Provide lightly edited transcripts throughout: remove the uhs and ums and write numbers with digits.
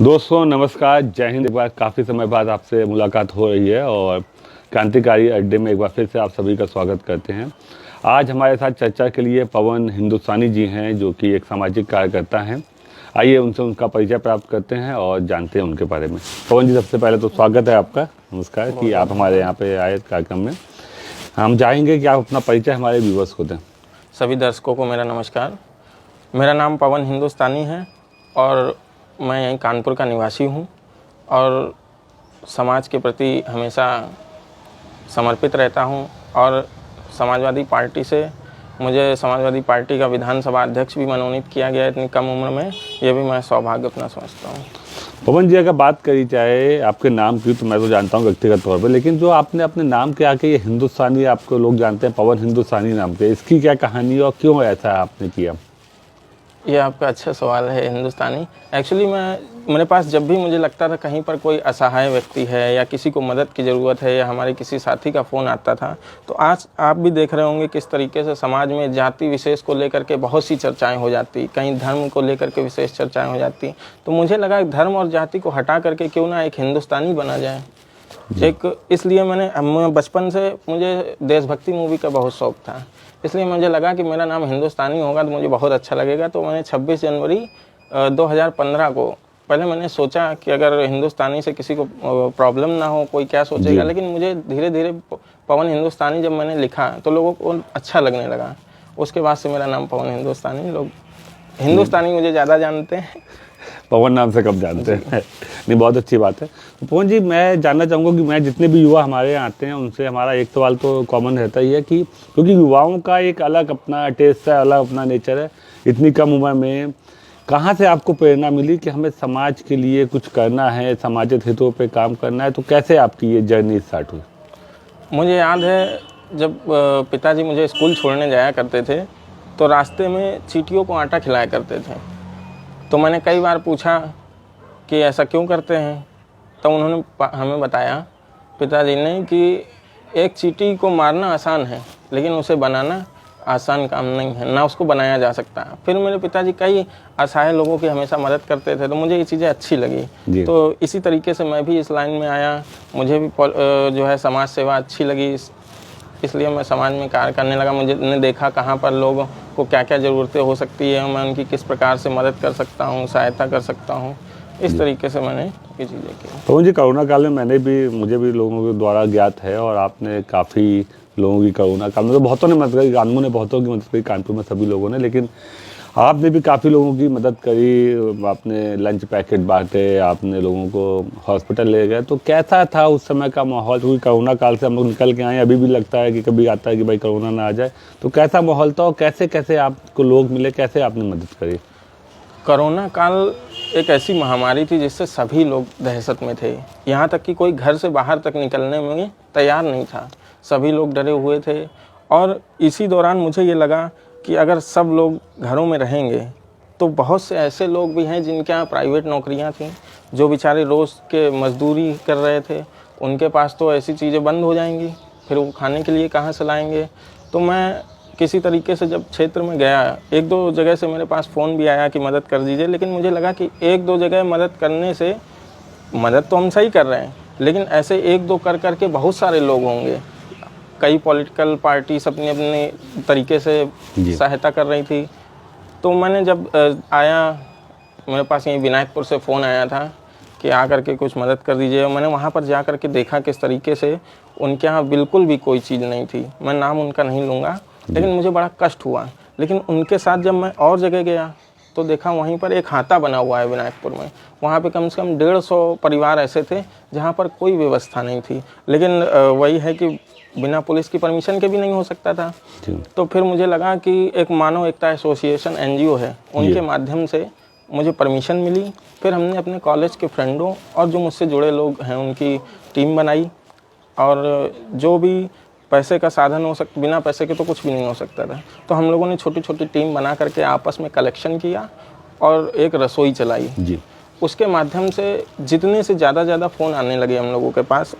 दोस्तों नमस्कार, जय हिंद। एक बार काफ़ी समय बाद आपसे मुलाकात हो रही है और क्रांतिकारी अड्डे में एक बार फिर से आप सभी का स्वागत करते हैं। आज हमारे साथ चर्चा के लिए पवन हिंदुस्तानी जी हैं, जो कि एक सामाजिक कार्यकर्ता हैं। आइए उनसे उनका परिचय प्राप्त करते हैं और जानते हैं उनके बारे में। पवन जी, सबसे पहले तो स्वागत है आपका। नमस्कार कि आप हमारे यहाँ पे आए कार्यक्रम में। हम चाहेंगे कि आप अपना परिचय हमारे व्यूवर्स को दें। सभी दर्शकों को मेरा नमस्कार। मेरा नाम पवन हिंदुस्तानी है और मैं यहीं कानपुर का निवासी हूँ और समाज के प्रति हमेशा समर्पित रहता हूँ। और समाजवादी पार्टी से मुझे समाजवादी पार्टी का विधानसभा अध्यक्ष भी मनोनीत किया गया इतनी कम उम्र में। ये भी मैं सौभाग्य अपना समझता हूँ। पवन जी, अगर बात करी जाए आपके नाम की, तो मैं तो जानता हूँ व्यक्तिगत तौर पे, लेकिन जो आपने अपने नाम के आके ये हिंदुस्तानी, आपको लोग जानते हैं पवन हिंदुस्तानी नाम के, इसकी क्या कहानी और क्यों ऐसा आपने किया? ये आपका अच्छा सवाल है। हिंदुस्तानी एक्चुअली मेरे पास जब भी मुझे लगता था कहीं पर कोई असहाय व्यक्ति है या किसी को मदद की ज़रूरत है या हमारे किसी साथी का फ़ोन आता था, तो आज आप भी देख रहे होंगे किस तरीके से समाज में जाति विशेष को लेकर के बहुत सी चर्चाएं हो जाती, कहीं धर्म को लेकर के विशेष चर्चाएं हो जाती। तो मुझे लगा धर्म और जाति को हटा करके क्यों ना एक हिंदुस्तानी बना जाए। इसलिए मैं बचपन से मुझे देशभक्ति मूवी का बहुत शौक़ था, इसलिए मुझे लगा कि मेरा नाम हिंदुस्तानी होगा तो मुझे बहुत अच्छा लगेगा। तो मैंने 26 जनवरी 2015 को पहले मैंने सोचा कि अगर हिंदुस्तानी से किसी को प्रॉब्लम ना हो, कोई क्या सोचेगा, लेकिन मुझे धीरे धीरे पवन हिंदुस्तानी जब मैंने लिखा तो लोगों को अच्छा लगने लगा। उसके बाद से मेरा नाम पवन हिंदुस्तानी, लोग हिंदुस्तानी मुझे ज़्यादा जानते हैं, पवन नाम से कब जानते हैं। नहीं, बहुत अच्छी बात है। तो पवन जी, मैं जानना चाहूँगा कि मैं जितने भी युवा हमारे यहाँ आते हैं उनसे हमारा एक सवाल तो कॉमन रहता ही है कि क्योंकि युवाओं का एक अलग अपना टेस्ट है, अलग अपना नेचर है। इतनी कम उम्र में कहाँ से आपको प्रेरणा मिली कि हमें समाज के लिए कुछ करना है, सामाजिक हितों पे काम करना है? तो कैसे आपकी ये जर्नी स्टार्ट हुई? मुझे याद है जब पिताजी मुझे स्कूल छोड़ने जाया करते थे तो रास्ते में चींटियों को आटा खिलाया करते थे। तो मैंने कई बार पूछा कि ऐसा क्यों करते हैं, तो उन्होंने हमें बताया, पिताजी ने, कि एक चींटी को मारना आसान है लेकिन उसे बनाना आसान काम नहीं है, ना उसको बनाया जा सकता। फिर मेरे पिताजी कई असहाय लोगों की हमेशा मदद करते थे, तो मुझे ये चीज़ें अच्छी लगी। तो इसी तरीके से मैं भी इस लाइन में आया। मुझे भी जो है समाज सेवा अच्छी लगी, इसलिए मैं समाज में कार्य करने लगा। मैंने देखा कहाँ पर लोगों को क्या क्या ज़रूरतें हो सकती है, मैं उनकी किस प्रकार से मदद कर सकता हूँ, सहायता कर सकता हूँ। इस तरीके से मैंने ये चीज़ें की। पवन जी, कोरोना काल में मुझे भी लोगों के द्वारा ज्ञात है और आपने काफ़ी लोगों की कोरोना काल में तो बहुतों ने मदद करी, कानून ने बहुतों की मदद करी, कानपुर में सभी लोगों ने, लेकिन आपने भी काफ़ी लोगों की मदद करी। आपने लंच पैकेट बांटे, आपने लोगों को हॉस्पिटल ले गए। तो कैसा था उस समय का माहौल? क्योंकि कोरोना काल से हम लोग निकल के आए, अभी भी लगता है कि कभी आता है कि भाई कोरोना ना आ जाए। तो कैसा माहौल था और कैसे कैसे आपको लोग मिले, कैसे आपने मदद करी? कोरोना काल एक ऐसी महामारी थी जिससे सभी लोग दहशत में थे, यहाँ तक कि कोई घर से बाहर तक निकलने में तैयार नहीं था। सभी लोग डरे हुए थे और इसी दौरान मुझे ये लगा कि अगर सब लोग घरों में रहेंगे तो बहुत से ऐसे लोग भी हैं जिनके यहाँ प्राइवेट नौकरियाँ थीं, जो बेचारे रोज़ के मजदूरी कर रहे थे, उनके पास तो ऐसी चीज़ें बंद हो जाएंगी, फिर वो खाने के लिए कहाँ से लाएंगे। तो मैं किसी तरीके से जब क्षेत्र में गया, एक दो जगह से मेरे पास फ़ोन भी आया कि मदद कर दीजिए, लेकिन मुझे लगा कि एक दो जगह मदद करने से, मदद तो हम सही कर रहे हैं, लेकिन ऐसे एक दो कर करके बहुत सारे लोग होंगे। कई पॉलिटिकल पार्टीज अपने अपने तरीके से सहायता कर रही थी। तो मैंने जब आया, मेरे पास यहीं विनायकपुर से फ़ोन आया था कि आ करके कुछ मदद कर दीजिए। मैंने वहाँ पर जा कर के देखा किस तरीके से उनके यहाँ बिल्कुल भी कोई चीज़ नहीं थी। मैं नाम उनका नहीं लूँगा, लेकिन मुझे बड़ा कष्ट हुआ। लेकिन उनके साथ जब मैं और जगह गया तो देखा वहीं पर एक हाता बना हुआ है विनायकपुर में। वहाँ पे कम से कम 150 परिवार ऐसे थे जहाँ पर कोई व्यवस्था नहीं थी, लेकिन वही है कि बिना पुलिस की परमिशन के भी नहीं हो सकता था। तो फिर मुझे लगा कि एक मानव एकता एसोसिएशन NGO है, उनके माध्यम से मुझे परमिशन मिली। फिर हमने अपने कॉलेज के फ्रेंडों और जो मुझसे जुड़े लोग हैं उनकी टीम बनाई, और जो भी पैसे का साधन हो सकता, बिना पैसे के तो कुछ भी नहीं हो सकता था। तो हम लोगों ने छोटी छोटी टीम बना करके आपस में कलेक्शन किया और एक रसोई चलाई। उसके माध्यम से जितने से ज़्यादा फ़ोन आने लगे हम लोगों के पास,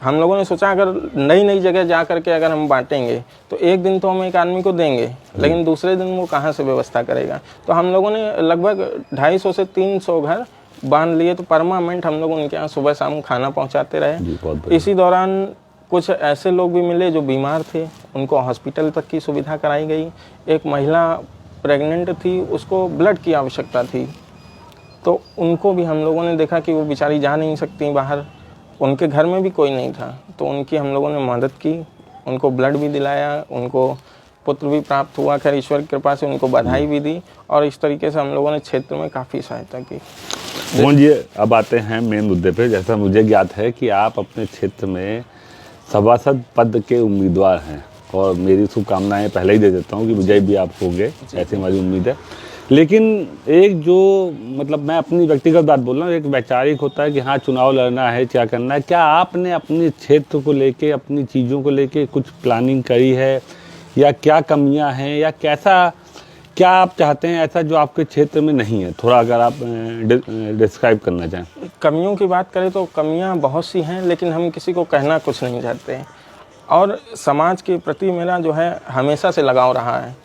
हम लोगों ने सोचा अगर नई नई जगह जा करके अगर हम बांटेंगे तो एक दिन तो हम एक आदमी को देंगे, लेकिन दूसरे दिन वो कहाँ से व्यवस्था करेगा। तो हम लोगों ने लगभग 250 से 300 घर बांध लिए तो परमानेंट हम लोग उनके यहाँ सुबह शाम खाना पहुँचाते रहे। जी, बहुत बढ़िया। इसी दौरान कुछ ऐसे लोग भी मिले जो बीमार थे, उनको हॉस्पिटल तक की सुविधा कराई गई। एक महिला प्रेग्नेंट थी, उसको ब्लड की आवश्यकता थी, तो उनको भी हम लोगों ने देखा कि वो बेचारी जा नहीं सकती बाहर, उनके घर में भी कोई नहीं था, तो उनकी हम लोगों ने मदद की, उनको ब्लड भी दिलाया, उनको पुत्र भी प्राप्त हुआ। खैर ईश्वर की कृपा से उनको बधाई भी दी, और इस तरीके से हम लोगों ने क्षेत्र में काफ़ी सहायता की। पवन जी, अब आते हैं मेन मुद्दे पे। जैसा मुझे ज्ञात है कि आप अपने क्षेत्र में सभासद पद के उम्मीदवार हैं, और मेरी शुभकामनाएं पहले ही दे देता हूं कि विजय भी आप होंगे, ऐसी हमारी उम्मीद है। लेकिन एक जो मतलब मैं अपनी व्यक्तिगत बात बोल रहा हूँ, एक वैचारिक होता है कि हाँ चुनाव लड़ना है, क्या करना है, क्या आपने अपने क्षेत्र को लेके, अपनी चीज़ों को लेके कुछ प्लानिंग करी है, या क्या कमियां हैं, या क्या आप चाहते हैं ऐसा जो आपके क्षेत्र में नहीं है? थोड़ा अगर आप डिस्क्राइब करना चाहें। कमियों की बात करें तो कमियां बहुत सी हैं, लेकिन हम किसी को कहना कुछ नहीं चाहते हैं। और समाज के प्रति मेरा जो है हमेशा से लगाव रहा है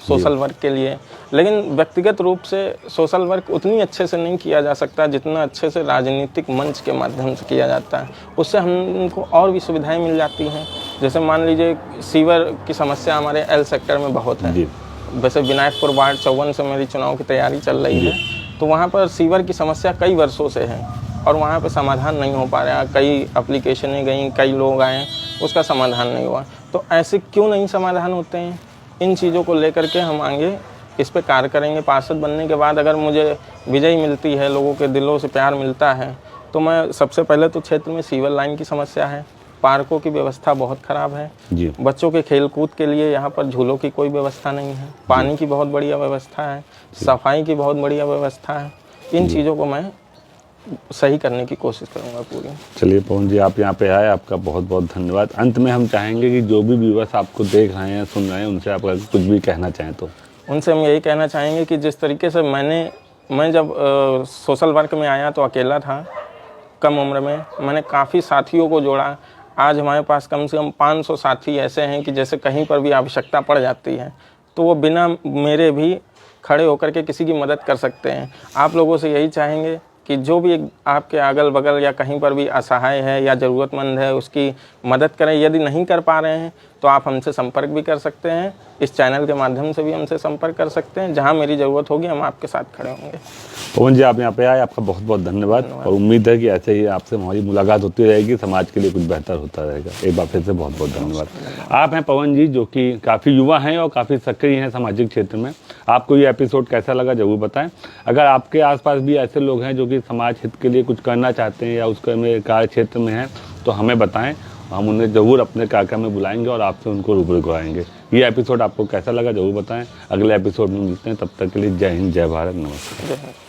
सोशल वर्क के लिए, लेकिन व्यक्तिगत रूप से सोशल वर्क उतनी अच्छे से नहीं किया जा सकता जितना अच्छे से राजनीतिक मंच के माध्यम से किया जाता है। उससे हमको और भी सुविधाएं मिल जाती हैं। जैसे मान लीजिए सीवर की समस्या हमारे एल सेक्टर में बहुत है। वैसे विनायकपुर वार्ड 54 से मेरी चुनाव की तैयारी चल रही है, तो वहाँ पर सीवर की समस्या कई वर्षों से है और वहाँ पे समाधान नहीं हो पा रहा। कई एप्लीकेशनें गई, कई लोग आए, उसका समाधान नहीं हुआ। तो ऐसे क्यों नहीं समाधान होते हैं? इन चीज़ों को लेकर के हम आगे इस पे कार्य करेंगे। पार्षद बनने के बाद अगर मुझे विजयी मिलती है, लोगों के दिलों से प्यार मिलता है, तो मैं सबसे पहले तो क्षेत्र में सीवर लाइन की समस्या है, पार्कों की व्यवस्था बहुत ख़राब है जी। बच्चों के खेल कूद के लिए यहाँ पर झूलों की कोई व्यवस्था नहीं है, पानी की बहुत बढ़िया व्यवस्था है, सफाई की बहुत बढ़िया व्यवस्था है। इन चीज़ों को मैं सही करने की कोशिश करूँगा पूरी। चलिए पवन जी, आप यहाँ पे आए, आपका बहुत बहुत धन्यवाद। अंत में हम चाहेंगे कि जो भी व्यूअर्स आपको देख रहे हैं, सुन रहे हैं, उनसे आप अगर कुछ भी कहना चाहें तो। उनसे हम यही कहना चाहेंगे कि जिस तरीके से मैं जब सोशल वर्क में आया तो अकेला था, कम उम्र में मैंने काफ़ी साथियों को जोड़ा। आज हमारे पास कम से कम 500 साथी ऐसे हैं कि जैसे कहीं पर भी आवश्यकता पड़ जाती है तो वो बिना मेरे भी खड़े होकर के किसी की मदद कर सकते हैं। आप लोगों से यही चाहेंगे कि जो भी आपके अगल बगल या कहीं पर भी असहाय है या ज़रूरतमंद है, उसकी मदद करें। यदि नहीं कर पा रहे हैं तो आप हमसे संपर्क भी कर सकते हैं, इस चैनल के माध्यम से भी हमसे संपर्क कर सकते हैं। जहां मेरी ज़रूरत होगी हम आपके साथ खड़े होंगे। पवन जी, आप यहाँ पे आए, आपका बहुत बहुत धन्यवाद। और उम्मीद है कि ऐसे ही आपसे हमारी मुलाकात होती रहेगी, समाज के लिए कुछ बेहतर होता रहेगा। एक बार फिर से बहुत बहुत धन्यवाद। आप हैं पवन जी, जो कि काफ़ी युवा हैं और काफ़ी सक्रिय हैं सामाजिक क्षेत्र में। आपको ये एपिसोड कैसा लगा ज़रूर बताएं। अगर आपके आसपास भी ऐसे लोग हैं जो कि समाज हित के लिए कुछ करना चाहते हैं या उसके कार्य क्षेत्र में हैं, तो हमें बताएं, हम उन्हें ज़रूर अपने कार्यक्रम में बुलाएंगे और आपसे उनको रूबरू कराएंगे। ये एपिसोड आपको कैसा लगा ज़रूर बताएं। अगले एपिसोड में मिलते हैं, तब तक के लिए जय हिंद, जय भारत, नमस्कार।